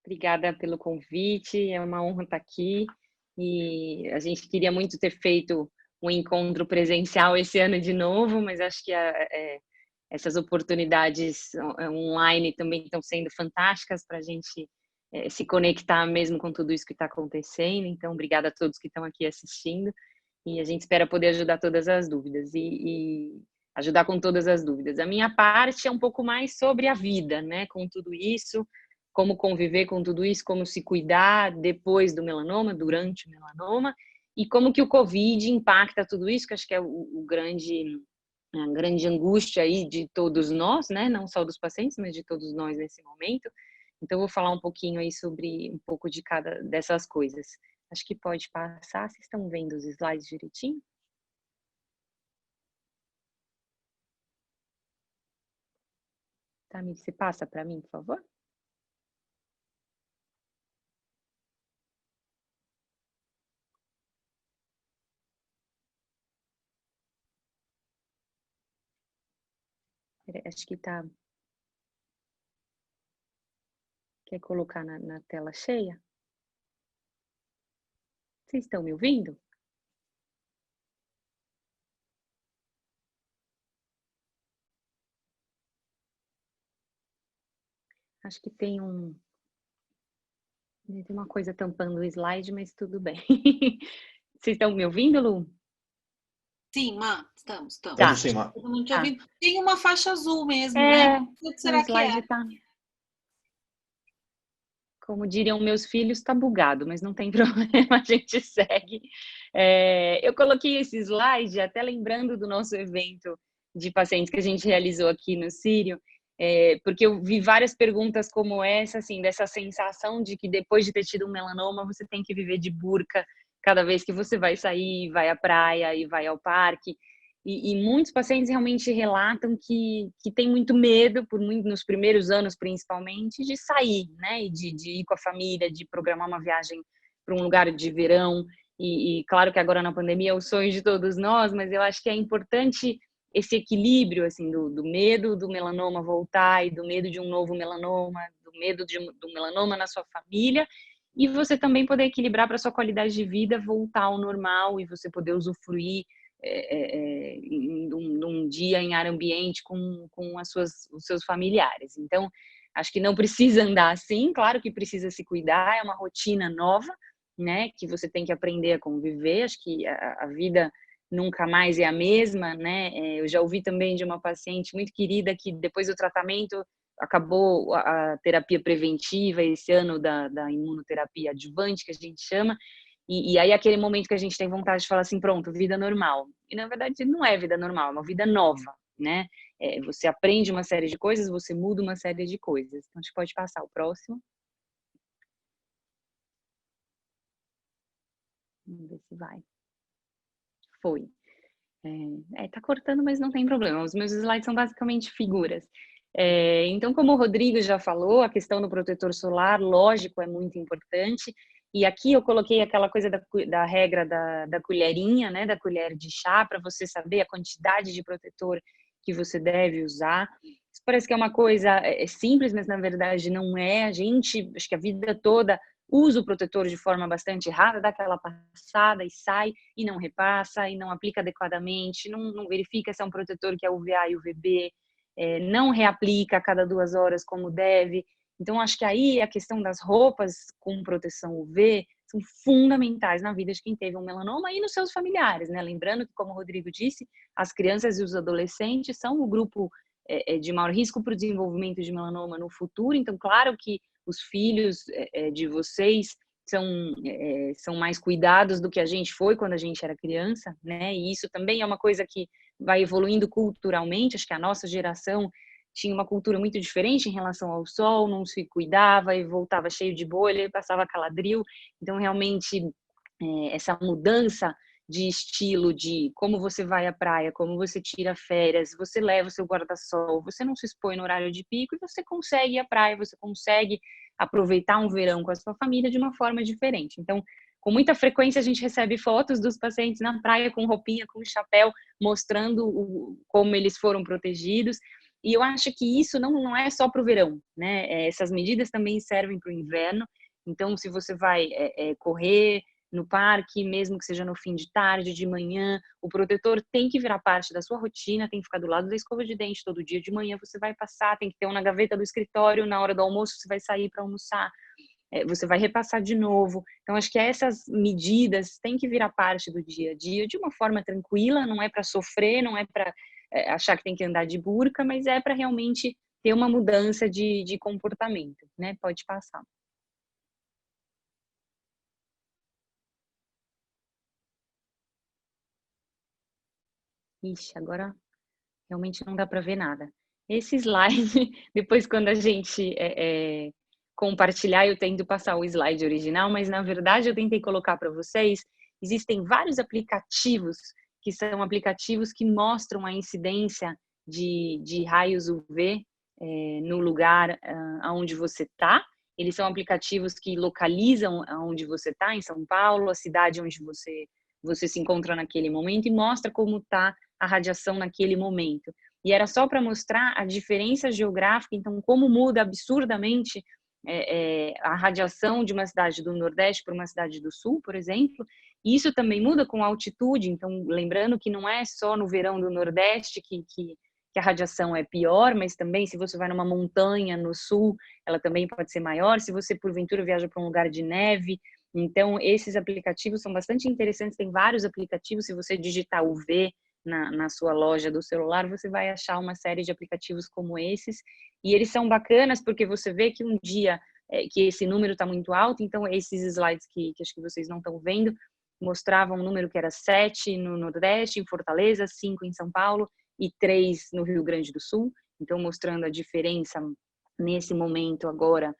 Obrigada pelo convite, é uma honra estar aqui. E a gente queria muito ter feito um encontro presencial esse ano de novo, mas acho que essas oportunidades online também estão sendo fantásticas para a gente se conectar mesmo com tudo isso que está acontecendo. Então, obrigada a todos que estão aqui assistindo e a gente espera poder ajudar todas as dúvidas e ajudar com todas as dúvidas. A minha parte é um pouco mais sobre a vida, né, com tudo isso, como conviver com tudo isso, como se cuidar depois do melanoma, durante o melanoma, e como que o Covid impacta tudo isso, que acho que é a grande angústia aí de todos nós, né? Não só dos pacientes, mas de todos nós nesse momento. Então, eu vou falar um pouquinho aí sobre um pouco de cada dessas coisas. Acho que pode passar. Vocês estão vendo os slides direitinho? Tá, você passa para mim, por favor? Acho que tá. Quer colocar na tela cheia? Vocês estão me ouvindo? Acho que tem uma coisa tampando o slide, mas tudo bem. Vocês estão me ouvindo, Lu? Sim, estamos. Tá. Sim, Má. Todo mundo te ouvindo. Tem uma faixa azul mesmo, né? O que será que é? Tá, como diriam meus filhos, tá bugado, mas não tem problema, a gente segue. Eu coloquei esse slide até lembrando do nosso evento de pacientes que a gente realizou aqui no Sírio, porque eu vi várias perguntas como essa, assim, dessa sensação de que depois de ter tido um melanoma, você tem que viver de burca cada vez que você vai sair, vai à praia e vai ao parque. E muitos pacientes realmente relatam que tem muito medo, nos primeiros anos principalmente, de sair, né? E de ir com a família, de programar uma viagem para um lugar de verão. E claro que agora na pandemia é o sonho de todos nós, mas eu acho que é importante esse equilíbrio, assim, do medo do melanoma voltar e do medo de um novo melanoma, do medo do melanoma na sua família, e você também poder equilibrar para sua qualidade de vida voltar ao normal e você poder usufruir num dia em ar ambiente com os seus familiares. Então, acho que não precisa andar assim, claro que precisa se cuidar, é uma rotina nova, né, que você tem que aprender a conviver, acho que a vida nunca mais é a mesma, né, eu já ouvi também de uma paciente muito querida que depois do tratamento acabou a terapia preventiva esse ano da imunoterapia adjuvante, que a gente chama, e aí aquele momento que a gente tem vontade de falar assim, pronto, vida normal. E na verdade não é vida normal, é uma vida nova, né? Você aprende uma série de coisas, você muda uma série de coisas. Então a gente pode passar o próximo. Vamos ver se vai. Foi. Tá cortando, mas não tem problema. Os meus slides são basicamente figuras. Então, como o Rodrigo já falou, a questão do protetor solar, lógico, é muito importante. E aqui eu coloquei aquela coisa da regra da colherinha, né, da colher de chá, para você saber a quantidade de protetor que você deve usar. Isso parece que é uma coisa simples, mas na verdade não é. A gente, acho que a vida toda, usa o protetor de forma bastante errada, dá aquela passada e sai, e não repassa, e não aplica adequadamente, não verifica se é um protetor que é UVA e UVB, não reaplica a cada 2 horas como deve. Então, acho que aí a questão das roupas com proteção UV são fundamentais na vida de quem teve um melanoma e nos seus familiares, né? Lembrando que, como o Rodrigo disse, as crianças e os adolescentes são o grupo de maior risco para o desenvolvimento de melanoma no futuro. Então, claro que os filhos de vocês são mais cuidados do que a gente foi quando a gente era criança, né? E isso também é uma coisa que vai evoluindo culturalmente. Acho que a nossa geração tinha uma cultura muito diferente em relação ao sol, não se cuidava e voltava cheio de bolha e passava caladril. Então, realmente, essa mudança de estilo, de como você vai à praia, como você tira férias, você leva o seu guarda-sol, você não se expõe no horário de pico e você consegue ir à praia, você consegue aproveitar um verão com a sua família de uma forma diferente. Então, com muita frequência a gente recebe fotos dos pacientes na praia com roupinha, com chapéu, mostrando como eles foram protegidos. E eu acho que isso não é só para o verão, né? Essas medidas também servem para o inverno. Então, se você vai correr no parque, mesmo que seja no fim de tarde, de manhã, o protetor tem que virar parte da sua rotina, tem que ficar do lado da escova de dente todo dia de manhã, você vai passar, tem que ter um na gaveta do escritório, na hora do almoço você vai sair para almoçar, você vai repassar de novo. Então, acho que essas medidas têm que virar parte do dia a dia de uma forma tranquila, não é para sofrer, não é para achar que tem que andar de burca, mas é para realmente ter uma mudança de comportamento, né? Pode passar. Ixi, agora realmente não dá para ver nada. Esse slide, depois quando a gente compartilhar, eu tento passar o slide original, mas na verdade eu tentei colocar para vocês, existem vários aplicativos que são aplicativos que mostram a incidência de raios UV no lugar onde você está. Eles são aplicativos que localizam onde você está, em São Paulo, a cidade onde você se encontra naquele momento, e mostra como está a radiação naquele momento. E era só para mostrar a diferença geográfica, então como muda absurdamente a radiação de uma cidade do Nordeste para uma cidade do Sul, por exemplo. E isso também muda com a altitude, então lembrando que não é só no verão do Nordeste que a radiação é pior, mas também se você vai numa montanha no Sul, ela também pode ser maior, se você porventura viaja para um lugar de neve. Então, esses aplicativos são bastante interessantes, tem vários aplicativos, se você digitar UV na sua loja do celular, você vai achar uma série de aplicativos como esses, e eles são bacanas porque você vê que um dia que esse número está muito alto, então esses slides que acho que vocês não estão vendo, mostravam um número que era 7 no Nordeste, em Fortaleza, 5 em São Paulo e 3 no Rio Grande do Sul, então mostrando a diferença nesse momento agora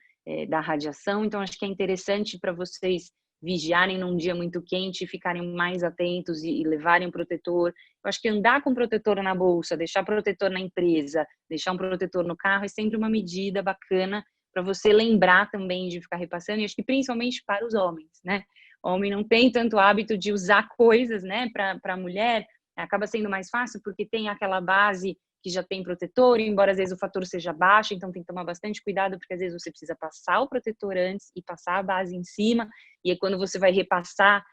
da radiação. Então acho que é interessante para vocês vigiarem num dia muito quente e ficarem mais atentos e levarem um protetor. Eu acho que andar com protetor na bolsa, deixar protetor na empresa, deixar um protetor no carro é sempre uma medida bacana para você lembrar também de ficar repassando, e acho que principalmente para os homens, né? O homem não tem tanto hábito de usar coisas, né? Para a mulher, acaba sendo mais fácil porque tem aquela base que já tem protetor, embora às vezes o fator seja baixo, então tem que tomar bastante cuidado, porque às vezes você precisa passar o protetor antes e passar a base em cima, e aí quando você vai repassar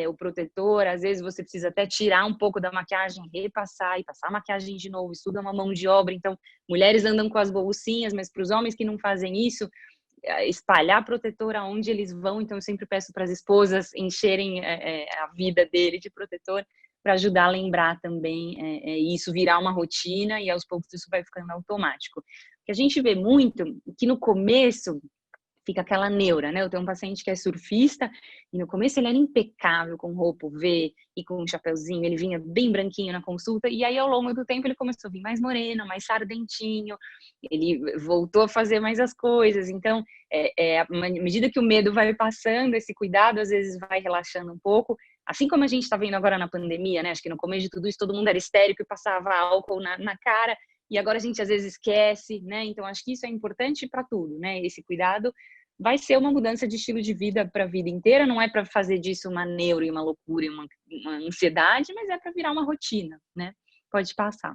o protetor, às vezes você precisa até tirar um pouco da maquiagem, repassar e passar a maquiagem de novo, isso tudo é uma mão de obra. Então, mulheres andam com as bolsinhas, mas para os homens que não fazem isso, espalhar protetor aonde eles vão. Então eu sempre peço para as esposas encherem a vida dele de protetor, para ajudar a lembrar também isso virar uma rotina, e aos poucos isso vai ficando automático. O que a gente vê muito, que no começo fica aquela neura, né? Eu tenho um paciente que é surfista e no começo ele era impecável com roupa V e com um chapeuzinho, ele vinha bem branquinho na consulta, e aí ao longo do tempo ele começou a vir mais moreno, mais sardentinho, ele voltou a fazer mais as coisas. Então, à medida que o medo vai passando, esse cuidado às vezes vai relaxando um pouco, assim como a gente está vendo agora na pandemia, né? Acho que no começo de tudo isso todo mundo era histérico e passava álcool na cara, e agora a gente às vezes esquece, né? Então acho que isso é importante para tudo, né? Esse cuidado vai ser uma mudança de estilo de vida para a vida inteira, não é para fazer disso uma neuro e uma loucura e uma ansiedade, mas é para virar uma rotina, né? Pode passar.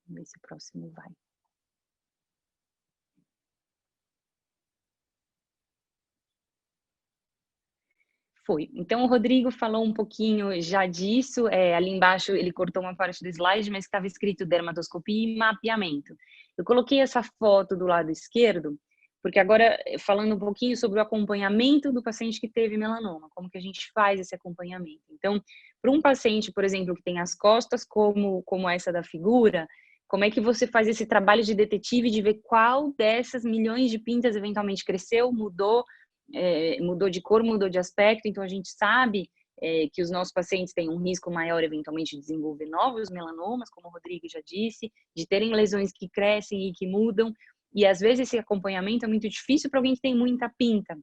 Vamos ver se o próximo vai. Foi. Então, o Rodrigo falou um pouquinho já disso, ali embaixo ele cortou uma parte do slide, mas estava escrito dermatoscopia e mapeamento. Eu coloquei essa foto do lado esquerdo, porque agora, falando um pouquinho sobre o acompanhamento do paciente que teve melanoma, como que a gente faz esse acompanhamento. Então, para um paciente, por exemplo, que tem as costas como essa da figura, como é que você faz esse trabalho de detetive de ver qual dessas milhões de pintas eventualmente cresceu, mudou de cor, mudou de aspecto. Então a gente sabe que os nossos pacientes têm um risco maior eventualmente de desenvolver novos melanomas, como o Rodrigo já disse, de terem lesões que crescem e que mudam, e às vezes esse acompanhamento é muito difícil para alguém que tem muita pinta.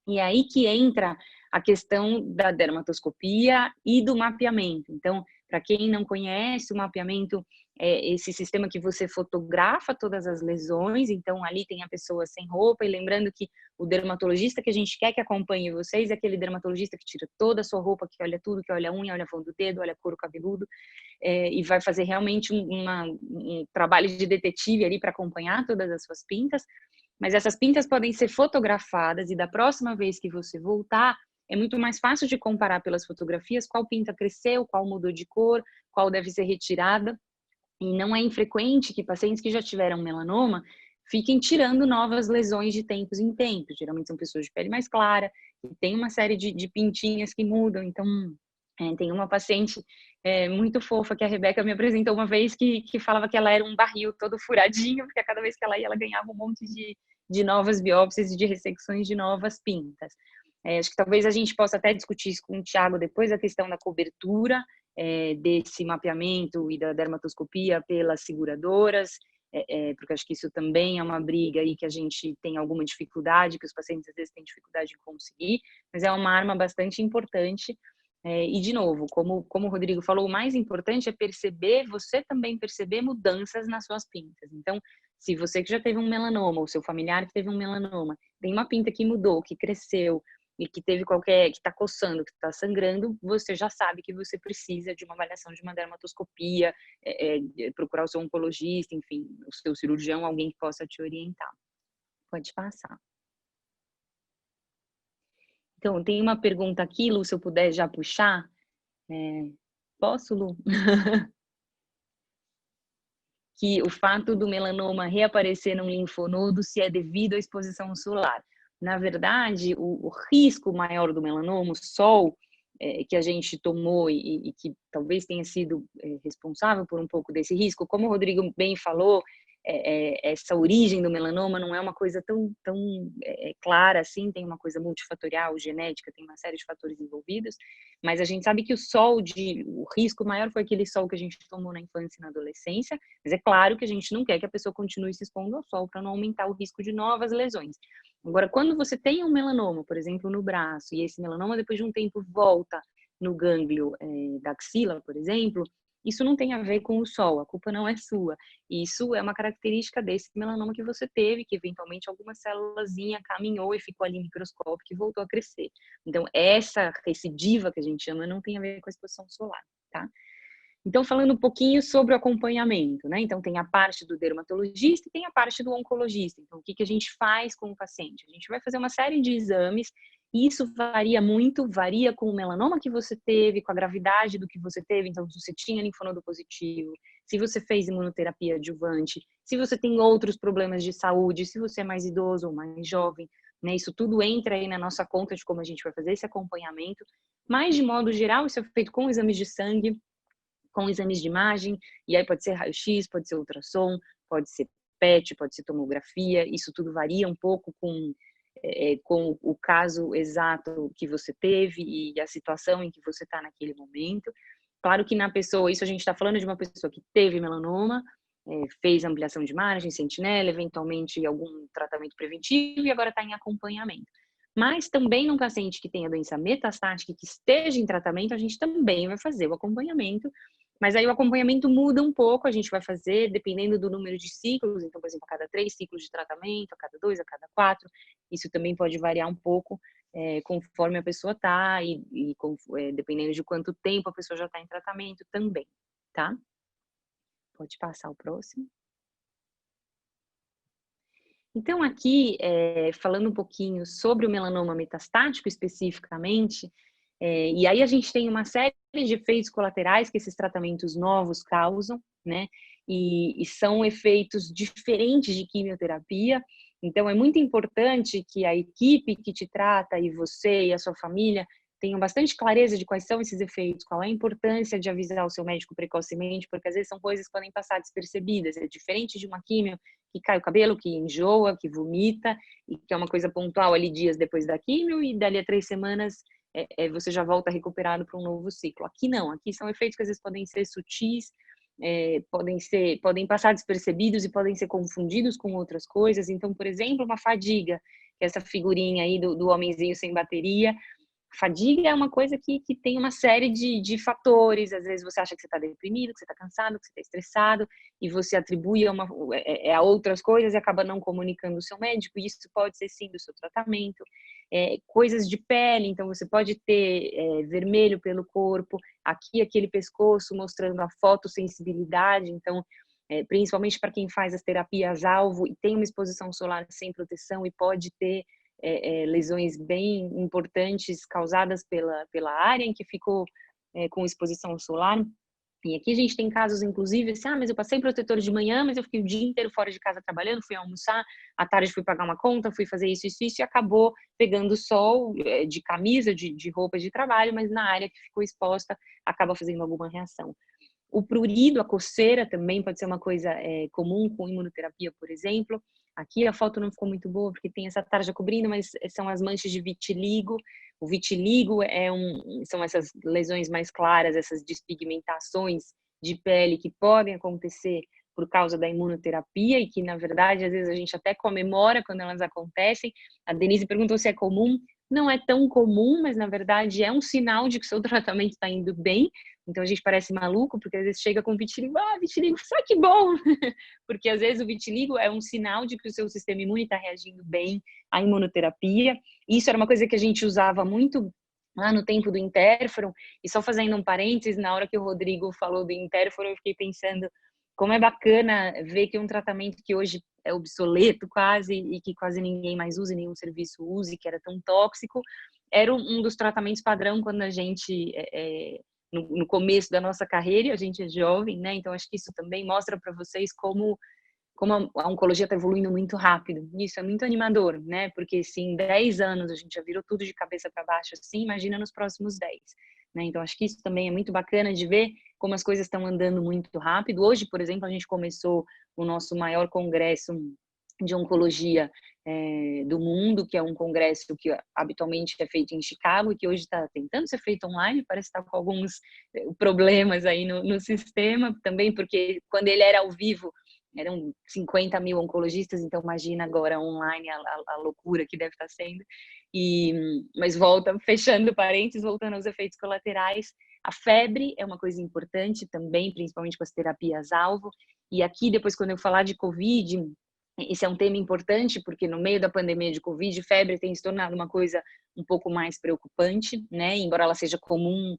E aí que entra a questão da dermatoscopia e do mapeamento. Então, Para quem não conhece, o mapeamento é esse sistema que você fotografa todas as lesões, então ali tem a pessoa sem roupa, e lembrando que o dermatologista que a gente quer que acompanhe vocês é aquele dermatologista que tira toda a sua roupa, que olha tudo, que olha a unha, olha a fundo do dedo, olha couro cabeludo, e vai fazer realmente um trabalho de detetive ali para acompanhar todas as suas pintas. Mas essas pintas podem ser fotografadas e da próxima vez que você voltar, é muito mais fácil de comparar pelas fotografias qual pinta cresceu, qual mudou de cor, qual deve ser retirada. E não é infrequente que pacientes que já tiveram melanoma fiquem tirando novas lesões de tempos em tempos. Geralmente são pessoas de pele mais clara, e tem uma série de pintinhas que mudam. Então, tem uma paciente muito fofa que a Rebeca me apresentou uma vez que falava que ela era um barril todo furadinho, porque a cada vez que ela ia, ela ganhava um monte de novas biópsias e de ressecções de novas pintas. Acho que talvez a gente possa até discutir isso com o Thiago depois, a questão da cobertura desse mapeamento e da dermatoscopia pelas seguradoras, porque acho que isso também é uma briga aí que a gente tem alguma dificuldade, que os pacientes às vezes têm dificuldade de conseguir, mas é uma arma bastante importante. E, de novo, como o Rodrigo falou, o mais importante é perceber, você também perceber mudanças nas suas pintas. Então, se você que já teve um melanoma, ou seu familiar que teve um melanoma, tem uma pinta que mudou, que cresceu, e que teve que está coçando, que está sangrando, você já sabe que você precisa de uma avaliação de uma dermatoscopia, procurar o seu oncologista, enfim, o seu cirurgião, alguém que possa te orientar. Pode passar. Então, tem uma pergunta aqui, Lu, se eu puder já puxar. Posso, Lu? Que o fato do melanoma reaparecer num linfonodo se é devido à exposição solar. Na verdade, o risco maior do melanoma, o sol, que a gente tomou e que talvez tenha sido responsável por um pouco desse risco, como o Rodrigo bem falou, essa origem do melanoma não é uma coisa tão clara assim, tem uma coisa multifatorial, genética, tem uma série de fatores envolvidos, mas a gente sabe que o risco maior foi aquele sol que a gente tomou na infância e na adolescência, mas é claro que a gente não quer que a pessoa continue se expondo ao sol para não aumentar o risco de novas lesões. Agora, quando você tem um melanoma, por exemplo, no braço, e esse melanoma depois de um tempo volta no gânglio da axila, por exemplo, isso não tem a ver com o sol, a culpa não é sua. Isso é uma característica desse melanoma que você teve, que eventualmente alguma célulazinha caminhou e ficou ali microscópica e voltou a crescer. Então, essa recidiva que a gente chama não tem a ver com a exposição solar, tá? Então, falando um pouquinho sobre o acompanhamento, né? Então, tem a parte do dermatologista e tem a parte do oncologista. Então, o que a gente faz com o paciente? A gente vai fazer uma série de exames e isso varia muito, varia com o melanoma que você teve, com a gravidade do que você teve. Então, se você tinha linfonodo positivo, se você fez imunoterapia adjuvante, se você tem outros problemas de saúde, se você é mais idoso ou mais jovem, né? Isso tudo entra aí na nossa conta de como a gente vai fazer esse acompanhamento. Mas, de modo geral, isso é feito com exames de sangue, com exames de imagem, e aí pode ser raio-x, pode ser ultrassom, pode ser PET, pode ser tomografia, isso tudo varia um pouco com o caso exato que você teve e a situação em que você está naquele momento. Claro que na pessoa, isso a gente está falando de uma pessoa que teve melanoma, fez ampliação de margem, sentinela, eventualmente algum tratamento preventivo e agora está em acompanhamento. Mas também num paciente que tenha doença metastática e que esteja em tratamento, a gente também vai fazer o acompanhamento. Mas aí o acompanhamento muda um pouco, a gente vai fazer dependendo do número de ciclos, então, por exemplo, a cada 3 ciclos de tratamento, a cada 2, a cada 4, isso também pode variar um pouco conforme a pessoa está e dependendo de quanto tempo a pessoa já está em tratamento também, tá? Pode passar o próximo. Então, aqui, falando um pouquinho sobre o melanoma metastático especificamente, e aí a gente tem uma série de efeitos colaterais que esses tratamentos novos causam, né? E são efeitos diferentes de quimioterapia. Então, é muito importante que a equipe que te trata e você e a sua família tenham bastante clareza de quais são esses efeitos, qual é a importância de avisar o seu médico precocemente, porque às vezes são coisas que podem passar despercebidas. É diferente de uma quimio que cai o cabelo, que enjoa, que vomita, e que é uma coisa pontual ali dias depois da quimio, e dali a 3 semanas você já volta recuperado para um novo ciclo. Aqui não, aqui são efeitos que às vezes podem ser sutis, podem passar despercebidos e podem ser confundidos com outras coisas. Então, por exemplo, uma fadiga, que é essa figurinha aí do homenzinho sem bateria, Fadiga é uma coisa que tem uma série de fatores. Às vezes você acha que você está deprimido, que você está cansado, que você está estressado, e você atribui a outras coisas e acaba não comunicando o seu médico, e isso pode ser sim do seu tratamento. Coisas de pele, então você pode ter vermelho pelo corpo, aqui aquele pescoço mostrando a fotossensibilidade, então principalmente para quem faz as terapias-alvo e tem uma exposição solar sem proteção e pode ter lesões bem importantes causadas pela área em que ficou com exposição solar. E aqui a gente tem casos, inclusive, assim, mas eu passei protetor de manhã, mas eu fiquei o dia inteiro fora de casa trabalhando, fui almoçar, à tarde fui pagar uma conta, fui fazer isso, e acabou pegando sol de camisa, de roupa de trabalho, mas na área que ficou exposta, acaba fazendo alguma reação. O prurido, a coceira também pode ser uma coisa comum com imunoterapia, por exemplo. Aqui a foto não ficou muito boa porque tem essa tarja cobrindo, mas são as manchas de vitiligo. O vitiligo são essas lesões mais claras, essas despigmentações de pele que podem acontecer por causa da imunoterapia e que, na verdade, às vezes a gente até comemora quando elas acontecem. A Denise perguntou se é comum. Não é tão comum, mas, na verdade, é um sinal de que o seu tratamento está indo bem. Então a gente parece maluco, porque às vezes chega com vitiligo, vitiligo, só que bom! Porque às vezes o vitiligo é um sinal de que o seu sistema imune está reagindo bem à imunoterapia. Isso era uma coisa que a gente usava muito lá no tempo do interferon, e só fazendo um parênteses, na hora que o Rodrigo falou do interferon, eu fiquei pensando como é bacana ver que um tratamento que hoje é obsoleto quase, e que quase ninguém mais usa, nenhum serviço use, que era tão tóxico, era um dos tratamentos padrão quando a gente no começo da nossa carreira, e a gente é jovem, né? Então acho que isso também mostra para vocês como a oncologia está evoluindo muito rápido. Isso é muito animador, né? Porque se em 10 anos a gente já virou tudo de cabeça para baixo assim, imagina nos próximos 10, né? Então acho que isso também é muito bacana de ver como as coisas estão andando muito rápido. Hoje, por exemplo, a gente começou o nosso maior congresso de oncologia do mundo, que é um congresso que habitualmente é feito em Chicago e que hoje está tentando ser feito online, parece estar com alguns problemas aí no sistema, também porque quando ele era ao vivo eram 50 mil oncologistas, então imagina agora online a loucura que deve estar sendo. Mas fechando parênteses, voltando aos efeitos colaterais, a febre é uma coisa importante também, principalmente com as terapias-alvo, e aqui depois quando eu falar de Covid, esse é um tema importante, porque no meio da pandemia de Covid, febre tem se tornado uma coisa um pouco mais preocupante, né? Embora ela seja comum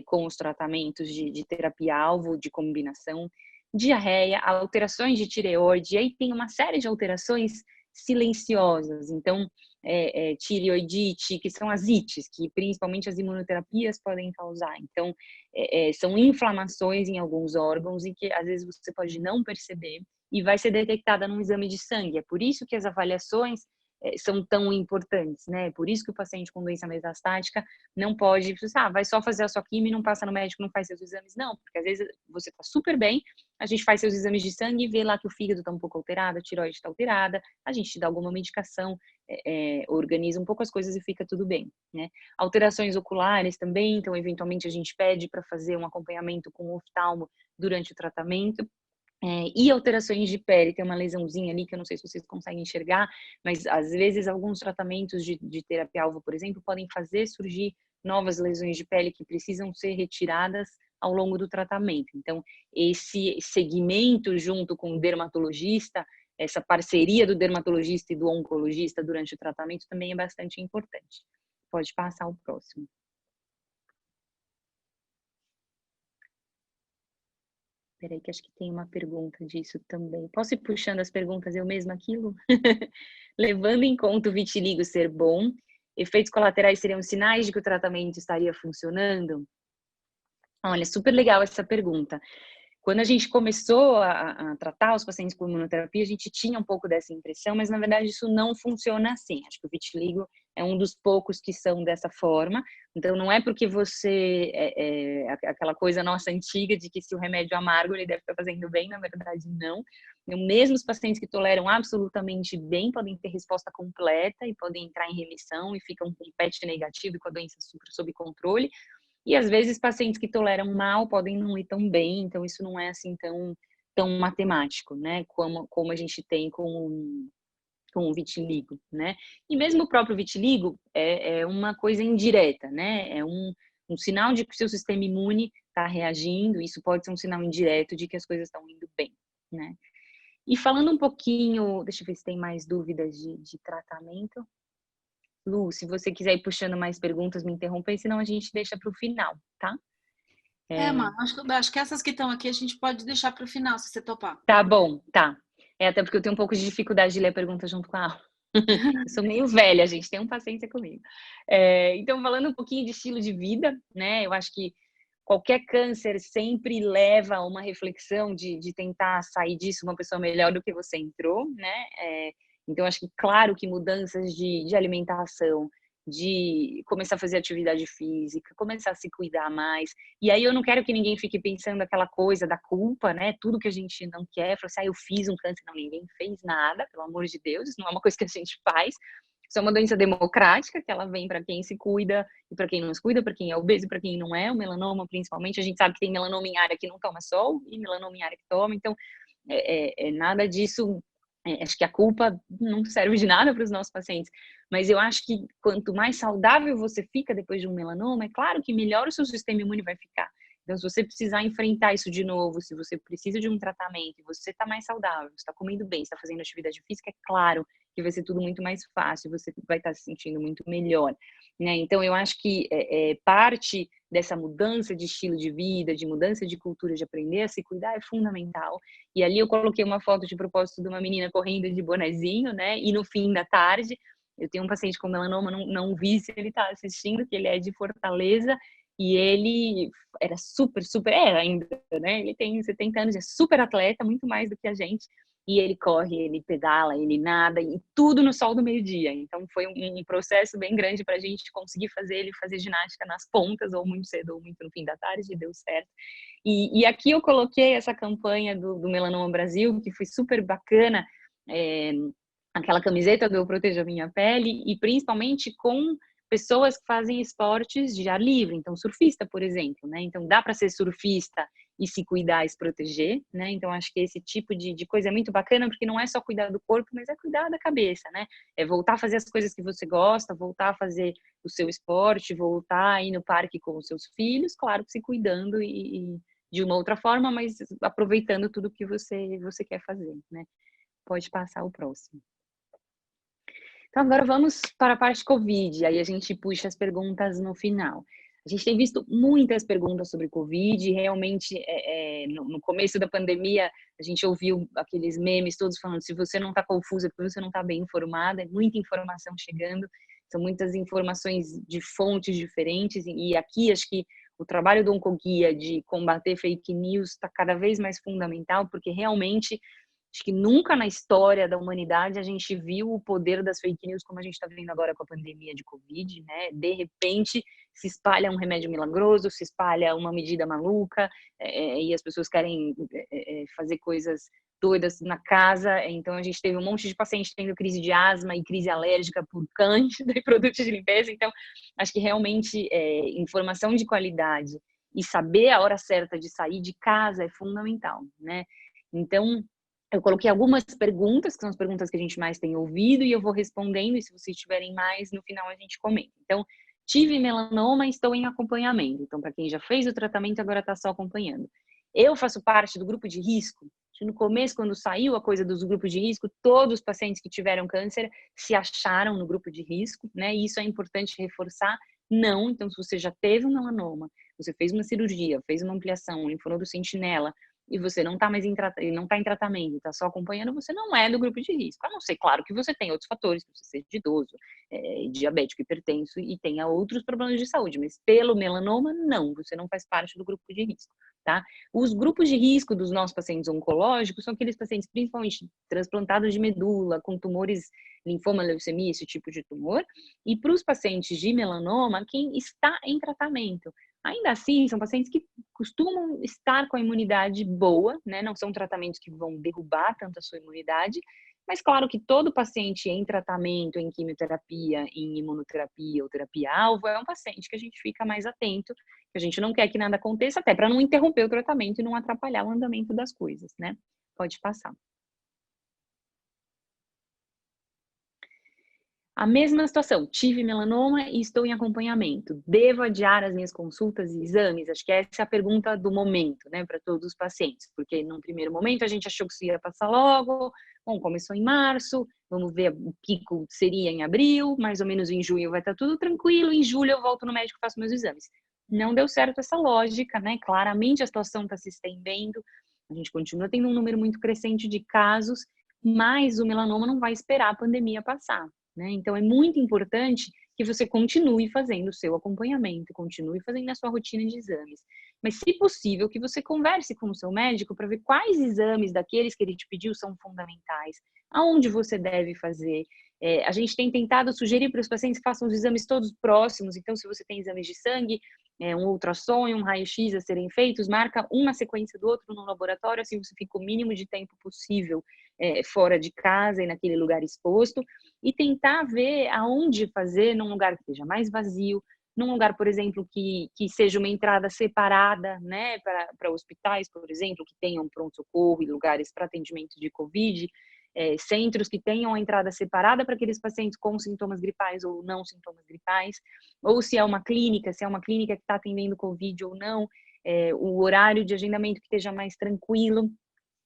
com os tratamentos de terapia-alvo, de combinação, diarreia, alterações de tireoide, e aí tem uma série de alterações silenciosas, então tireoidite, que são as ites, que principalmente as imunoterapias podem causar. Então, são inflamações em alguns órgãos e que às vezes você pode não perceber e vai ser detectada num exame de sangue. É por isso que as avaliações são tão importantes, né? Por isso que o paciente com doença metastática não pode, vai só fazer a sua quimio e não passa no médico, não faz seus exames, não, porque às vezes você está super bem, a gente faz seus exames de sangue e vê lá que o fígado está um pouco alterado, a tireoide está alterada, a gente te dá alguma medicação, organiza um pouco as coisas e fica tudo bem, né? Alterações oculares também, então eventualmente a gente pede para fazer um acompanhamento com o oftalmo durante o tratamento. E alterações de pele, tem uma lesãozinha ali que eu não sei se vocês conseguem enxergar, mas às vezes alguns tratamentos de terapia-alvo, por exemplo, podem fazer surgir novas lesões de pele que precisam ser retiradas ao longo do tratamento. Então, esse segmento junto com o dermatologista, essa parceria do dermatologista e do oncologista durante o tratamento também é bastante importante. Pode passar o próximo. Peraí, que acho que tem uma pergunta disso também. Posso ir puxando as perguntas eu mesma aquilo? Levando em conta o vitiligo ser bom, efeitos colaterais seriam sinais de que o tratamento estaria funcionando? Olha, super legal essa pergunta. Quando a gente começou a tratar os pacientes com imunoterapia, a gente tinha um pouco dessa impressão, mas na verdade isso não funciona assim. Acho que o vitiligo é um dos poucos que são dessa forma. Então não é porque você aquela coisa nossa antiga de que se o remédio é amargo ele deve estar fazendo bem, na verdade não. Mesmo os pacientes que toleram absolutamente bem podem ter resposta completa e podem entrar em remissão e ficam com PET negativo e com a doença super sob controle. E às vezes pacientes que toleram mal podem não ir tão bem, então isso não é assim tão matemático, né? Como a gente tem com com o vitiligo, né? E mesmo o próprio vitiligo é uma coisa indireta, né? É um sinal de que o seu sistema imune está reagindo, isso pode ser um sinal indireto de que as coisas estão indo bem, né? E falando um pouquinho, deixa eu ver se tem mais dúvidas de tratamento. Lu, se você quiser ir puxando mais perguntas, me interrompa aí, senão a gente deixa para o final, tá? Mano, acho que essas que estão aqui a gente pode deixar para o final, se você topar. Tá bom, tá. Até porque eu tenho um pouco de dificuldade de ler a pergunta junto com a aula. Eu sou meio velha, gente, tenham paciência comigo. Então, falando um pouquinho de estilo de vida, né? Eu acho que qualquer câncer sempre leva a uma reflexão de tentar sair disso uma pessoa melhor do que você entrou, né? Então, acho que, claro, que mudanças de alimentação, de começar a fazer atividade física, começar a se cuidar mais. E aí eu não quero que ninguém fique pensando aquela coisa da culpa, né? Tudo que a gente não quer, falar assim, eu fiz um câncer. Não, ninguém fez nada, pelo amor de Deus, isso não é uma coisa que a gente faz. Isso é uma doença democrática, que ela vem para quem se cuida e para quem não se cuida, para quem é obeso e para quem não é. O melanoma, principalmente, a gente sabe que tem melanoma em área que não toma sol e melanoma em área que toma. Então, nada disso. Acho que a culpa não serve de nada para os nossos pacientes, mas eu acho que quanto mais saudável você fica depois de um melanoma, é claro que melhor o seu sistema imune vai ficar. Então, se você precisar enfrentar isso de novo, se você precisa de um tratamento, você está mais saudável, você está comendo bem, está fazendo atividade física, é claro que vai ser tudo muito mais fácil, você vai estar se sentindo muito melhor, né? Então, eu acho que parte dessa mudança de estilo de vida, de mudança de cultura, de aprender a se cuidar é fundamental. E ali eu coloquei uma foto de propósito de uma menina correndo de bonezinho, né? E no fim da tarde, eu tenho um paciente com melanoma, não vi se ele está assistindo, que ele é de Fortaleza, e ele era super, ainda, né? Ele tem 70 anos, é super atleta, muito mais do que a gente. E ele corre, ele pedala, ele nada, e tudo no sol do meio-dia. Então foi um processo bem grande para a gente conseguir fazer ele fazer ginástica nas pontas, ou muito cedo, ou muito no fim da tarde, e deu certo. E aqui eu coloquei essa campanha do Melanoma Brasil, que foi super bacana, aquela camiseta do Eu Protejo a Minha Pele, e principalmente com pessoas que fazem esportes de ar livre, então surfista, por exemplo, né? Então dá para ser surfista e se cuidar e se proteger, né? Então acho que esse tipo de coisa é muito bacana, porque não é só cuidar do corpo, mas é cuidar da cabeça, né? É voltar a fazer as coisas que você gosta, voltar a fazer o seu esporte, voltar a ir no parque com os seus filhos, claro que se cuidando e de uma outra forma, mas aproveitando tudo que você quer fazer, né? Pode passar o próximo. Então, agora vamos para a parte Covid, aí a gente puxa as perguntas no final. A gente tem visto muitas perguntas sobre Covid, realmente, no começo da pandemia, a gente ouviu aqueles memes todos falando, se você não está confusa, porque você não está bem informada, é muita informação chegando, são muitas informações de fontes diferentes, e aqui acho que o trabalho do Oncoguia de combater fake news está cada vez mais fundamental, porque realmente acho que nunca na história da humanidade a gente viu o poder das fake news como a gente está vendo agora com a pandemia de Covid, né? De repente se espalha um remédio milagroso, se espalha uma medida maluca, e as pessoas querem fazer coisas doidas na casa. Então a gente teve um monte de pacientes tendo crise de asma e crise alérgica por cândida e produtos de limpeza. Então acho que realmente informação de qualidade e saber a hora certa de sair de casa é fundamental, né? Então eu coloquei algumas perguntas, que são as perguntas que a gente mais tem ouvido, e eu vou respondendo, e se vocês tiverem mais, no final a gente comenta. Então, tive melanoma e estou em acompanhamento. Então, para quem já fez o tratamento, agora está só acompanhando. Eu faço parte do grupo de risco. No começo, quando saiu a coisa dos grupos de risco, todos os pacientes que tiveram câncer se acharam no grupo de risco, né? E isso é importante reforçar. Não, então, se você já teve um melanoma, você fez uma cirurgia, fez uma ampliação, um linfonodo sentinela, e você não está mais em tratamento, está só acompanhando, você não é do grupo de risco. A não ser, claro, que você tem outros fatores, que você seja idoso, diabético, hipertenso e tenha outros problemas de saúde, mas pelo melanoma, não, você não faz parte do grupo de risco, tá? Os grupos de risco dos nossos pacientes oncológicos são aqueles pacientes principalmente transplantados de medula, com tumores, linfoma, leucemia, esse tipo de tumor, e para os pacientes de melanoma, quem está em tratamento. Ainda assim, são pacientes que costumam estar com a imunidade boa, né? Não são tratamentos que vão derrubar tanto a sua imunidade, mas claro que todo paciente em tratamento, em quimioterapia, em imunoterapia ou terapia-alvo, é um paciente que a gente fica mais atento, que a gente não quer que nada aconteça, até para não interromper o tratamento e não atrapalhar o andamento das coisas, né? Pode passar. A mesma situação, tive melanoma e estou em acompanhamento. Devo adiar as minhas consultas e exames? Acho que essa é a pergunta do momento, né, para todos os pacientes, porque num primeiro momento a gente achou que isso ia passar logo, bom, começou em março, vamos ver, o pico seria em abril, mais ou menos em junho vai estar tudo tranquilo, em julho eu volto no médico e faço meus exames. Não deu certo essa lógica, né, claramente a situação está se estendendo, a gente continua tendo um número muito crescente de casos, mas o melanoma não vai esperar a pandemia passar. Né? Então, é muito importante que você continue fazendo o seu acompanhamento, continue fazendo a sua rotina de exames. Mas, se possível, que você converse com o seu médico para ver quais exames daqueles que ele te pediu são fundamentais, aonde você deve fazer. A gente tem tentado sugerir para os pacientes que façam os exames todos próximos, então, se você tem exames de sangue, um ultrassom e um raio-x a serem feitos, marca um na sequência do outro no laboratório, assim você fica o mínimo de tempo possível fora de casa e naquele lugar exposto, e tentar ver aonde fazer num lugar que esteja mais vazio, num lugar, por exemplo, que seja uma entrada separada, né, para hospitais, por exemplo, que tenham pronto-socorro e lugares para atendimento de Covid, centros que tenham a entrada separada para aqueles pacientes com sintomas gripais ou não sintomas gripais, ou se é uma clínica que está atendendo Covid ou não, o horário de agendamento que esteja mais tranquilo.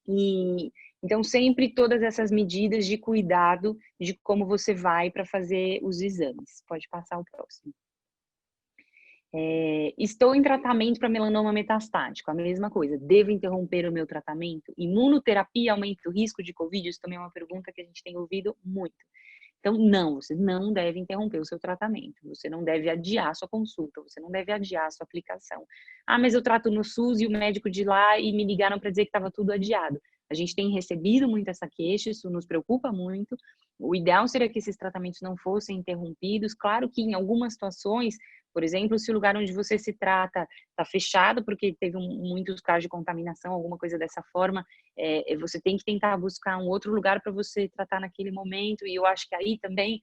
E então sempre todas essas medidas de cuidado de como você vai para fazer os exames. Pode passar o próximo. Estou em tratamento para melanoma metastático, a mesma coisa. Devo interromper o meu tratamento? Imunoterapia aumenta o risco de Covid? Isso também é uma pergunta que a gente tem ouvido muito. Então, não, você não deve interromper o seu tratamento, você não deve adiar a sua consulta, você não deve adiar a sua aplicação. Ah, mas eu trato no SUS e o médico de lá e me ligaram para dizer que estava tudo adiado. A gente tem recebido muito essa queixa, isso nos preocupa muito. O ideal seria que esses tratamentos não fossem interrompidos. Claro que em algumas situações, por exemplo, se o lugar onde você se trata está fechado porque teve muitos casos de contaminação, alguma coisa dessa forma, você tem que tentar buscar um outro lugar para você tratar naquele momento, e eu acho que aí também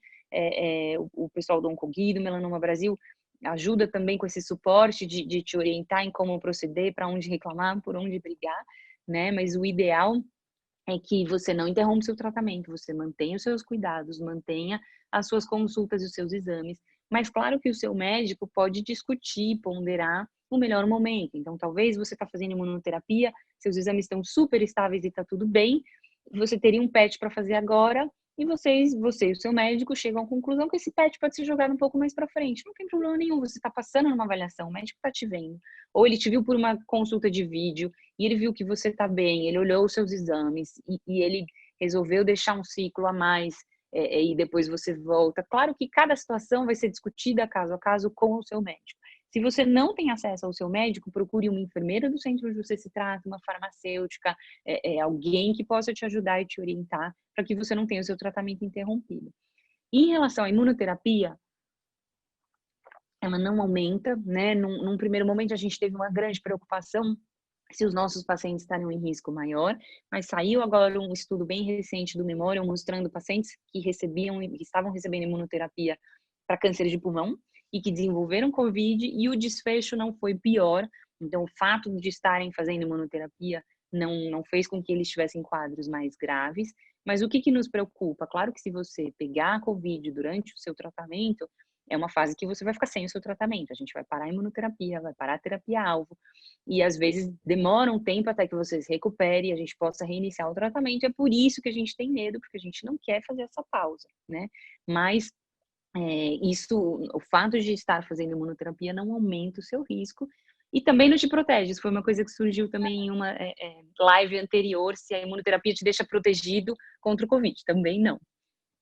o pessoal do Oncogui, do Melanoma Brasil, ajuda também com esse suporte de te orientar em como proceder, para onde reclamar, por onde brigar, né? Mas o ideal é que você não interrompa o seu tratamento, você mantenha os seus cuidados, mantenha as suas consultas e os seus exames, mas claro que o seu médico pode discutir, ponderar o melhor momento. Então, talvez você está fazendo imunoterapia, seus exames estão super estáveis e está tudo bem, você teria um PET para fazer agora, e você e o seu médico chegam à conclusão que esse PET pode ser jogado um pouco mais para frente. Não tem problema nenhum, você está passando numa avaliação, o médico está te vendo. Ou ele te viu por uma consulta de vídeo, e ele viu que você está bem, ele olhou os seus exames, e ele resolveu deixar um ciclo a mais, e depois você volta. Claro que cada situação vai ser discutida caso a caso com o seu médico. Se você não tem acesso ao seu médico, procure uma enfermeira do centro onde você se trata, uma farmacêutica, alguém que possa te ajudar e te orientar para que você não tenha o seu tratamento interrompido. Em relação à imunoterapia, ela não aumenta, né? Num primeiro momento a gente teve uma grande preocupação se os nossos pacientes estariam em risco maior, mas saiu agora um estudo bem recente do Memorial mostrando pacientes que estavam recebendo imunoterapia para câncer de pulmão e que desenvolveram Covid, e o desfecho não foi pior. Então, o fato de estarem fazendo imunoterapia não fez com que eles tivessem quadros mais graves. Mas o que nos preocupa? Claro que se você pegar a Covid durante o seu tratamento, é uma fase que você vai ficar sem o seu tratamento. A gente vai parar a imunoterapia, vai parar a terapia-alvo, e às vezes demora um tempo até que você se recupere e a gente possa reiniciar o tratamento. É por isso que a gente tem medo, porque a gente não quer fazer essa pausa, né? Mas o fato de estar fazendo imunoterapia não aumenta o seu risco e também não te protege. Isso foi uma coisa que surgiu também em uma live anterior, se a imunoterapia te deixa protegido contra o Covid. Também não.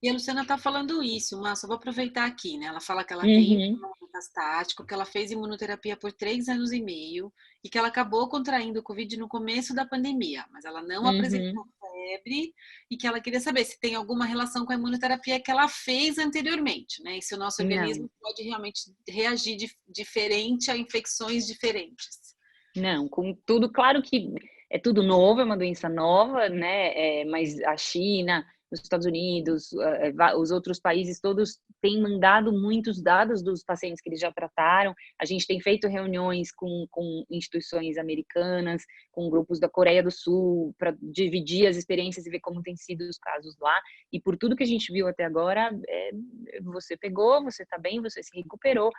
E a Luciana está falando isso, mas eu vou aproveitar aqui, né? Ela fala que ela tem Uhum. melanoma metastático, que ela fez imunoterapia por 3 anos e meio e que ela acabou contraindo o Covid no começo da pandemia, mas ela não Uhum. apresentou febre e que ela queria saber se tem alguma relação com a imunoterapia que ela fez anteriormente, né? E se o nosso Não. organismo pode realmente reagir diferente a infecções diferentes. Não, com tudo, claro que é tudo novo, é uma doença nova, né? Mas a China, nos Estados Unidos, os outros países todos têm mandado muitos dados dos pacientes que eles já trataram. A gente tem feito reuniões com instituições americanas, com grupos da Coreia do Sul, para dividir as experiências e ver como tem sido os casos lá. E por tudo que a gente viu até agora, você pegou, você está bem, você se recuperou.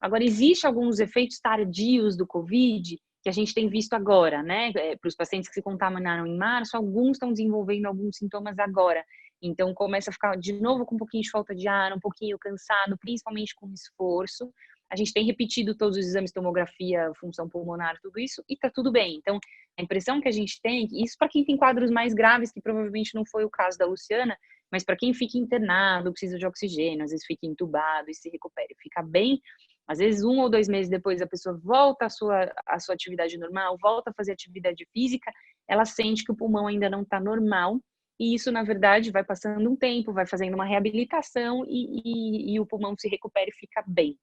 Agora, existe alguns efeitos tardios do Covid que a gente tem visto agora, né? Para os pacientes que se contaminaram em março, alguns estão desenvolvendo alguns sintomas agora. Então, começa a ficar de novo com um pouquinho de falta de ar, um pouquinho cansado, principalmente com esforço. A gente tem repetido todos os exames, tomografia, função pulmonar, tudo isso, e tá tudo bem. Então, a impressão que a gente tem, isso para quem tem quadros mais graves, que provavelmente não foi o caso da Luciana, mas para quem fica internado, precisa de oxigênio, às vezes fica entubado e se recupera, fica bem. Às vezes, 1 ou 2 meses depois, a pessoa volta à sua atividade normal, volta a fazer atividade física, ela sente que o pulmão ainda não está normal, e isso, na verdade, vai passando um tempo, vai fazendo uma reabilitação e o pulmão se recupera e fica bem.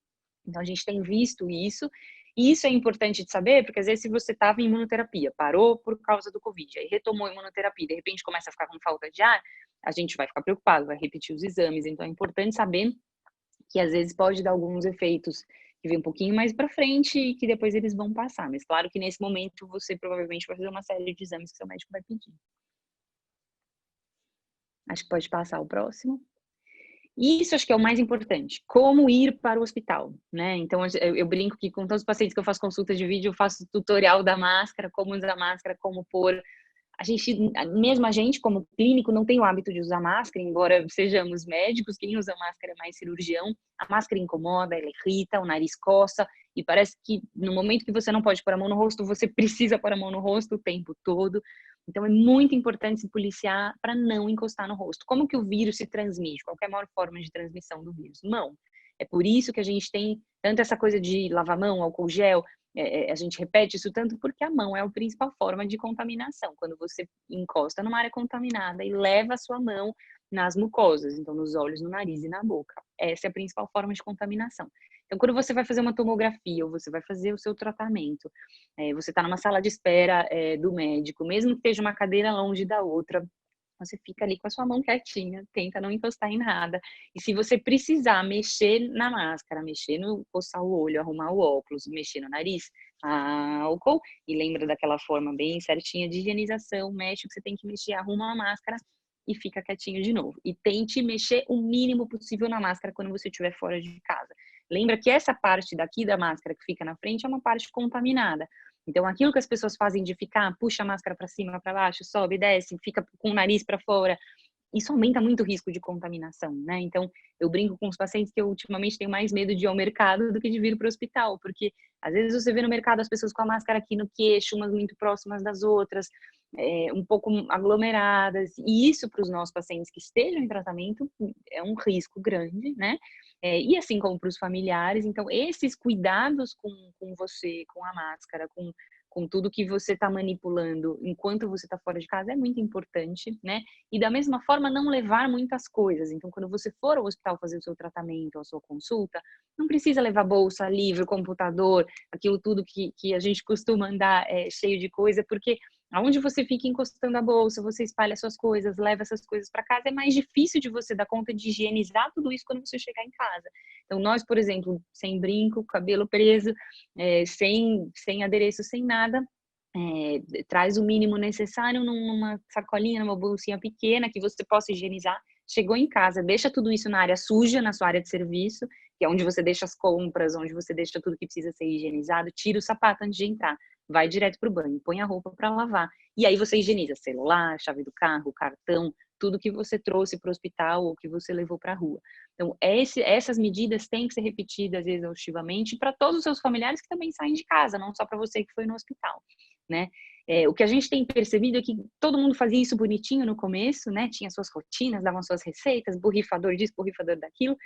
Então, a gente tem visto isso, e isso é importante de saber, porque às vezes se você estava em imunoterapia, parou por causa do Covid, aí retomou a imunoterapia, de repente começa a ficar com falta de ar, a gente vai ficar preocupado, vai repetir os exames. Então, é importante saber que às vezes pode dar alguns efeitos que vem um pouquinho mais para frente e que depois eles vão passar. Mas claro que nesse momento você provavelmente vai fazer uma série de exames que seu médico vai pedir. Acho que pode passar o próximo. Isso acho que é o mais importante, como ir para o hospital, né? Então, eu brinco que com todos os pacientes que eu faço consulta de vídeo, eu faço tutorial da máscara, como usar máscara, como pôr. Mesmo a gente, como clínico, não tem o hábito de usar máscara, embora sejamos médicos, quem usa máscara é mais cirurgião. A máscara incomoda, ela irrita, o nariz coça, e parece que no momento que você não pode pôr a mão no rosto, você precisa pôr a mão no rosto o tempo todo. Então, é muito importante se policiar para não encostar no rosto. Como que o vírus se transmite? Qual é a maior forma de transmissão do vírus? Mão. É por isso que a gente tem tanto essa coisa de lavar a mão, álcool gel. A gente repete isso tanto porque a mão é a principal forma de contaminação. Quando você encosta numa área contaminada e leva a sua mão nas mucosas, então nos olhos, no nariz e na boca. Essa é a principal forma de contaminação. Então, quando você vai fazer uma tomografia ou você vai fazer o seu tratamento, você está numa sala de espera do médico, mesmo que esteja uma cadeira longe da outra, você fica ali com a sua mão quietinha, tenta não encostar em nada. E se você precisar mexer na máscara, coçar o olho, arrumar o óculos, mexer no nariz, álcool, e lembra daquela forma bem certinha de higienização, mexe o que você tem que mexer, arruma a máscara e fica quietinho de novo. E tente mexer o mínimo possível na máscara quando você estiver fora de casa. Lembra que essa parte daqui da máscara que fica na frente é uma parte contaminada. Então, aquilo que as pessoas fazem de ficar, puxa a máscara para cima, para baixo, sobe, desce, fica com o nariz para fora, isso aumenta muito o risco de contaminação, né? Então, eu brinco com os pacientes que eu ultimamente tenho mais medo de ir ao mercado do que de vir para o hospital, porque às vezes você vê no mercado as pessoas com a máscara aqui no queixo, umas muito próximas das outras, um pouco aglomeradas, e isso para os nossos pacientes que estejam em tratamento é um risco grande, né? E assim como para os familiares. Então, esses cuidados com você, com a máscara, com tudo que você está manipulando enquanto você está fora de casa é muito importante, né? E da mesma forma, não levar muitas coisas. Então, quando você for ao hospital fazer o seu tratamento, a sua consulta, não precisa levar bolsa, livro, computador, aquilo tudo que a gente costuma andar cheio de coisa, porque aonde você fica encostando a bolsa, você espalha suas coisas, leva essas coisas para casa, é mais difícil de você dar conta de higienizar tudo isso quando você chegar em casa. Então, nós, por exemplo, sem brinco, cabelo preso, sem adereço, sem nada, traz o mínimo necessário numa sacolinha, numa bolsinha pequena que você possa higienizar. Chegou em casa, deixa tudo isso na área suja, na sua área de serviço, que é onde você deixa as compras, onde você deixa tudo que precisa ser higienizado, tira o sapato antes de entrar, vai direto para o banho, põe a roupa para lavar. E aí você higieniza celular, chave do carro, cartão, tudo que você trouxe para o hospital ou que você levou para a rua. Então, essas medidas têm que ser repetidas exaustivamente para todos os seus familiares que também saem de casa, não só para você que foi no hospital, né? O que a gente tem percebido é que todo mundo fazia isso bonitinho no começo, né? Tinha suas rotinas, davam suas receitas, borrifador disso, borrifador daquilo.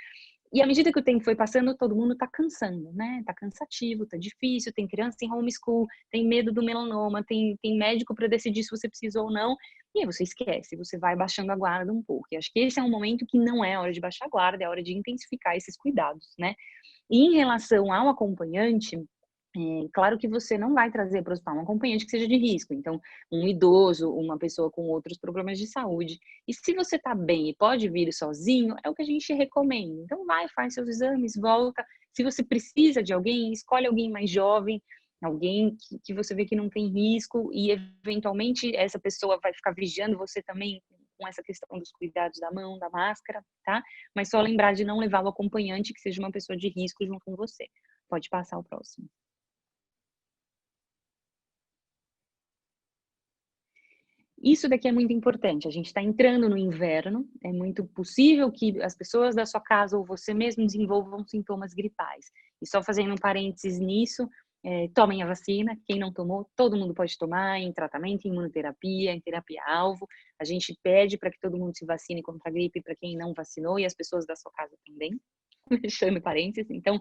E à medida que o tempo foi passando, todo mundo tá cansando, né? Tá cansativo, tá difícil, tem criança em homeschool, tem medo do melanoma, tem médico para decidir se você precisa ou não. E aí você esquece, você vai baixando a guarda um pouco. E acho que esse é um momento que não é hora de baixar a guarda, é hora de intensificar esses cuidados, né? E em relação ao acompanhante, Claro que você não vai trazer para o hospital um acompanhante que seja de risco, então um idoso, uma pessoa com outros problemas de saúde. E se você está bem e pode vir sozinho, é o que a gente recomenda. Então vai, faz seus exames, volta. Se você precisa de alguém, escolhe alguém mais jovem, alguém que você vê que não tem risco e eventualmente essa pessoa vai ficar vigiando você também com essa questão dos cuidados da mão, da máscara, tá? Mas só lembrar de não levar o acompanhante que seja uma pessoa de risco junto com você. Pode passar o próximo. Isso daqui é muito importante. A gente está entrando no inverno, é muito possível que as pessoas da sua casa ou você mesmo desenvolvam sintomas gripais. E só fazendo um parênteses nisso, tomem a vacina. Quem não tomou, todo mundo pode tomar em tratamento, em imunoterapia, em terapia-alvo. A gente pede para que todo mundo se vacine contra a gripe para quem não vacinou e as pessoas da sua casa também. Fechando parênteses. Então,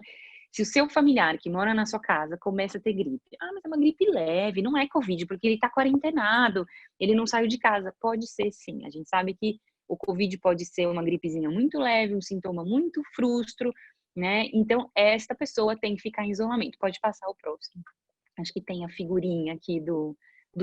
se o seu familiar que mora na sua casa começa a ter gripe, mas é uma gripe leve, não é Covid, porque ele está quarentenado, ele não saiu de casa. Pode ser sim, a gente sabe que o Covid pode ser uma gripezinha muito leve, um sintoma muito frustro, né? Então, esta pessoa tem que ficar em isolamento. Pode passar o próximo. Acho que tem a figurinha aqui do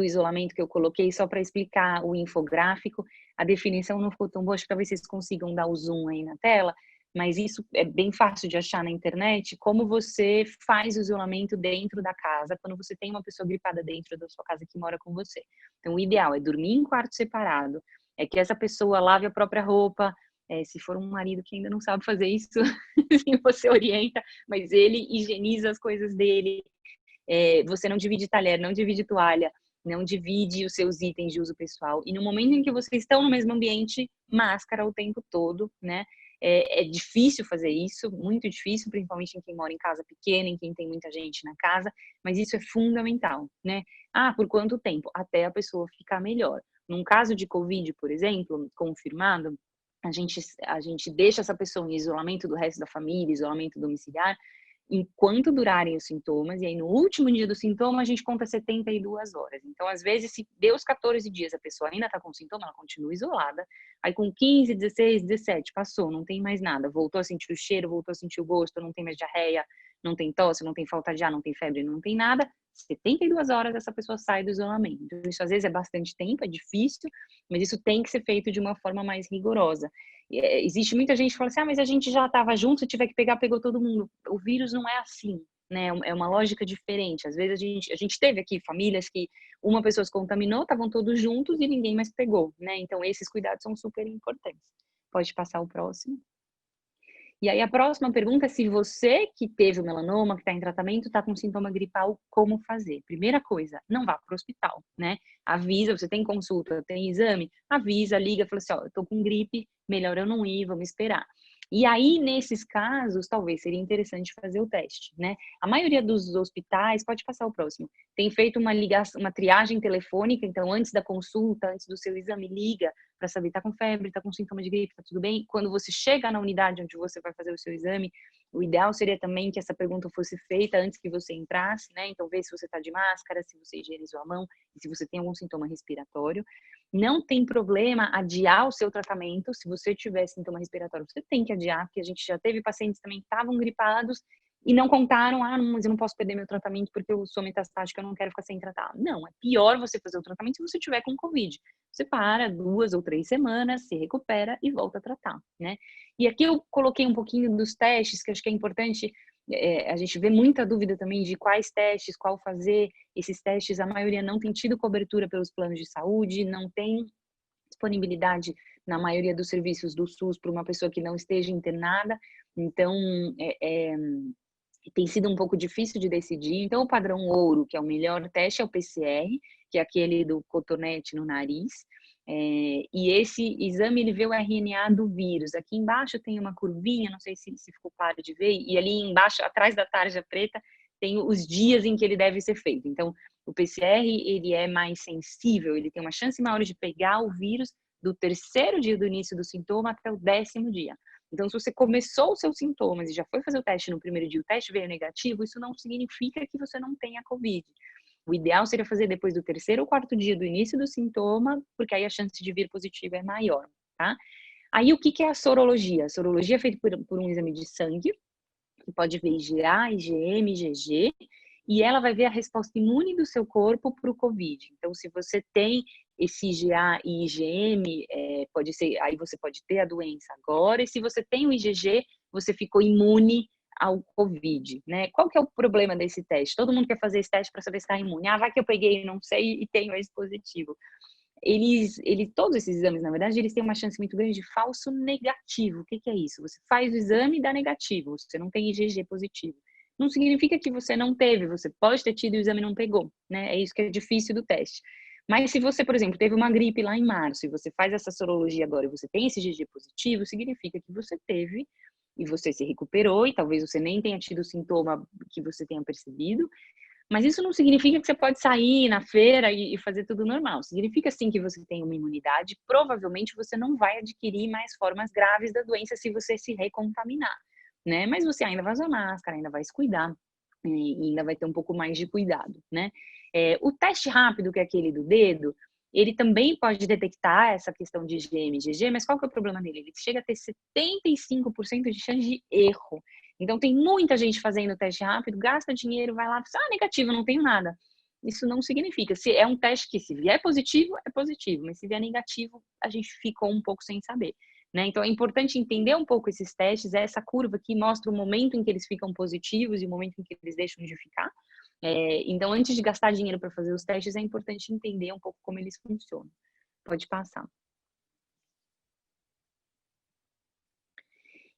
isolamento que eu coloquei só para explicar o infográfico. A definição não ficou tão boa, acho que talvez vocês consigam dar o zoom aí na tela, mas isso é bem fácil de achar na internet, como você faz o isolamento dentro da casa, quando você tem uma pessoa gripada dentro da sua casa que mora com você. Então, o ideal é dormir em quarto separado, é que essa pessoa lave a própria roupa, se for um marido que ainda não sabe fazer isso, você orienta, mas ele higieniza as coisas dele, você não divide talher, não divide toalha, não divide os seus itens de uso pessoal. E no momento em que vocês estão no mesmo ambiente, máscara o tempo todo, né? É difícil fazer isso, muito difícil, principalmente em quem mora em casa pequena, em quem tem muita gente na casa, mas isso é fundamental, né? Por quanto tempo? Até a pessoa ficar melhor. Num caso de Covid, por exemplo, confirmado, a gente deixa essa pessoa em isolamento do resto da família, isolamento domiciliar, enquanto durarem os sintomas, e aí no último dia do sintoma a gente conta 72 horas. Então, às vezes, se deu os 14 dias, a pessoa ainda está com sintoma, ela continua isolada, aí com 15, 16, 17, passou, não tem mais nada, voltou a sentir o cheiro, voltou a sentir o gosto, não tem mais diarreia, não tem tosse, não tem falta de ar, não tem febre, não tem nada, 72 horas essa pessoa sai do isolamento. Isso às vezes é bastante tempo, é difícil, mas isso tem que ser feito de uma forma mais rigorosa. Existe muita gente que fala assim, mas a gente já estava junto, se tiver que pegar, pegou todo mundo. O vírus não é assim, né? É uma lógica diferente. Às vezes a gente teve aqui famílias que uma pessoa se contaminou, estavam todos juntos e ninguém mais pegou, né? Então esses cuidados são super importantes. Pode passar o próximo. E aí a próxima pergunta é se você que teve o melanoma, que está em tratamento, está com sintoma gripal, como fazer? Primeira coisa, não vá para o hospital, né? Avisa, você tem consulta, tem exame, avisa, liga, fala assim, eu tô com gripe, melhor eu não ir, vamos esperar. E aí, nesses casos, talvez seria interessante fazer o teste, né? A maioria dos hospitais, pode passar o próximo, tem feito uma ligação, uma triagem telefônica, então antes da consulta, antes do seu exame, liga para saber, tá com febre, tá com sintoma de gripe, tá tudo bem? Quando você chega na unidade onde você vai fazer o seu exame, o ideal seria também que essa pergunta fosse feita antes que você entrasse, né? Então, vê se você tá de máscara, se você higienizou a mão, e se você tem algum sintoma respiratório. Não tem problema adiar o seu tratamento. Se você tiver sintoma respiratório, você tem que adiar, porque a gente já teve pacientes também que estavam gripados e não contaram, mas eu não posso perder meu tratamento porque eu sou metastática, eu não quero ficar sem tratar. Não, é pior você fazer o tratamento se você tiver com Covid. Você para 2 ou 3 semanas, se recupera e volta a tratar, né? E aqui eu coloquei um pouquinho dos testes, que eu acho que é importante, a gente vê muita dúvida também de quais testes, qual fazer. Esses testes, a maioria não tem tido cobertura pelos planos de saúde, não tem disponibilidade na maioria dos serviços do SUS para uma pessoa que não esteja internada, então tem sido um pouco difícil de decidir. Então, o padrão ouro, que é o melhor teste, é o PCR, que é aquele do cotonete no nariz. E esse exame, ele vê o RNA do vírus. Aqui embaixo tem uma curvinha, não sei se ficou claro de ver, e ali embaixo, atrás da tarja preta, tem os dias em que ele deve ser feito. Então, o PCR, ele é mais sensível, ele tem uma chance maior de pegar o vírus do 3º dia do início do sintoma até o 10º dia. Então, se você começou os seus sintomas e já foi fazer o teste no primeiro dia, o teste veio negativo, isso não significa que você não tenha Covid. O ideal seria fazer depois do 3º ou 4º dia do início do sintoma, porque aí a chance de vir positivo é maior, tá? Aí, o que é a sorologia? A sorologia é feita por um exame de sangue, que pode ver IgA, IgM, IgG, e ela vai ver a resposta imune do seu corpo para o Covid. Então, se você tem esse IgA e IgM, pode ser, aí você pode ter a doença agora, e se você tem o IgG, você ficou imune ao Covid, né? Qual que é o problema desse teste? Todo mundo quer fazer esse teste para saber se está imune. Ah, vai que eu peguei e não sei e tenho esse positivo. Todos esses exames, na verdade, eles têm uma chance muito grande de falso negativo. O que é isso? Você faz o exame e dá negativo, você não tem IgG positivo. Não significa que você não teve, você pode ter tido e o exame não pegou, né? É isso que é difícil do teste. Mas se você, por exemplo, teve uma gripe lá em março e você faz essa sorologia agora e você tem esse IgG positivo, significa que você teve e você se recuperou e talvez você nem tenha tido sintoma que você tenha percebido, mas isso não significa que você pode sair na feira e fazer tudo normal. Significa sim que você tem uma imunidade. Provavelmente você não vai adquirir mais formas graves da doença se você se recontaminar, né? Mas você ainda vai usar máscara, ainda vai se cuidar e ainda vai ter um pouco mais de cuidado, né? O teste rápido, que é aquele do dedo, ele também pode detectar essa questão de IgM e IgG, mas qual que é o problema dele? Ele chega a ter 75% de chance de erro. Então, tem muita gente fazendo teste rápido, gasta dinheiro, vai lá, negativo, não tenho nada. Isso não significa. Se é um teste que, se vier positivo, é positivo, mas se vier negativo, a gente ficou um pouco sem saber, né? Então, é importante entender um pouco esses testes, essa curva que mostra o momento em que eles ficam positivos e o momento em que eles deixam de ficar. Então, antes de gastar dinheiro para fazer os testes, é importante entender um pouco como eles funcionam. Pode passar.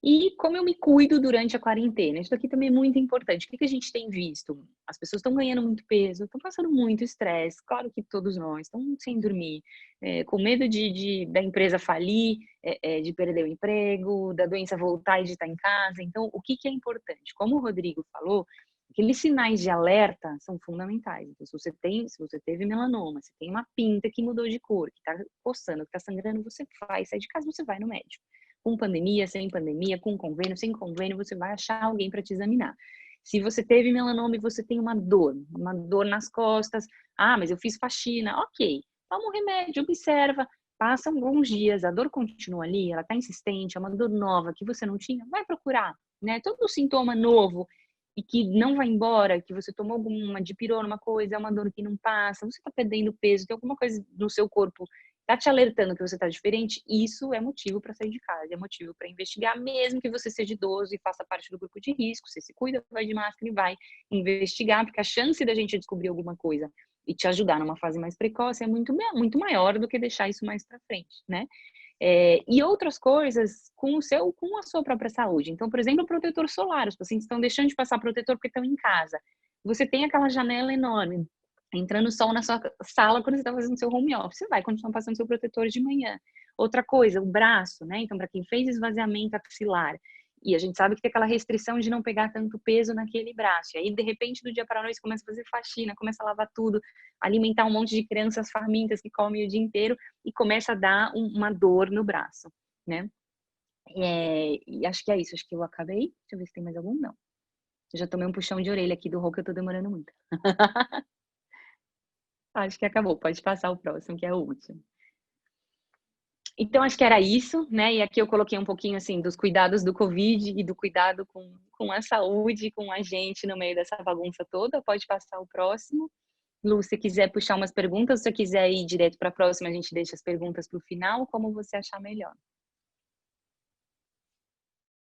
E como eu me cuido durante a quarentena? Isso aqui também é muito importante. O que a gente tem visto? As pessoas estão ganhando muito peso, estão passando muito estresse. Claro que todos nós estão sem dormir, com medo da empresa falir, de perder o emprego, da doença voltar e de estar em casa. Então, o que é importante? Como o Rodrigo falou, aqueles sinais de alerta são fundamentais. Então, se você teve melanoma, se tem uma pinta que mudou de cor, que está coçando, que está sangrando, você vai sair de casa, você vai no médico. Com pandemia, sem pandemia, com convênio, sem convênio, você vai achar alguém para te examinar. Se você teve melanoma e você tem uma dor nas costas, mas eu fiz faxina, ok, toma um remédio, observa, passam alguns dias, a dor continua ali, ela está insistente, é uma dor nova que você não tinha, vai procurar, né? Todo sintoma novo e que não vai embora, que você tomou alguma dipirona, uma coisa, é uma dor que não passa, você está perdendo peso, tem alguma coisa no seu corpo tá te alertando que você tá diferente, isso é motivo para sair de casa, é motivo para investigar, mesmo que você seja idoso e faça parte do grupo de risco, você se cuida, vai de máscara e vai investigar, porque a chance da gente descobrir alguma coisa e te ajudar numa fase mais precoce é muito maior do que deixar isso mais para frente, né? E outras coisas com a sua própria saúde. Então, por exemplo, o protetor solar, os pacientes estão deixando de passar protetor porque estão em casa. Você tem aquela janela enorme, entrando sol na sua sala quando você está fazendo seu home office, você vai continuar passando seu protetor de manhã. Outra coisa, o braço, né? Então, para quem fez esvaziamento axilar, e a gente sabe que tem aquela restrição de não pegar tanto peso naquele braço. E aí, de repente, do dia para a noite, começa a fazer faxina, começa a lavar tudo, alimentar um monte de crianças famintas que comem o dia inteiro e começa a dar uma dor no braço, né? E acho que é isso, acho que eu acabei. Deixa eu ver se tem mais algum, não. Eu já tomei um puxão de orelha aqui do Rô, que eu tô demorando muito. Acho que acabou, pode passar o próximo, que é o último. Então, acho que era isso, né? E aqui eu coloquei um pouquinho, assim, dos cuidados do Covid e do cuidado com a saúde, com a gente no meio dessa bagunça toda. Pode passar o próximo. Lu, se quiser puxar umas perguntas, se você quiser ir direto para a próxima, a gente deixa as perguntas para o final, como você achar melhor.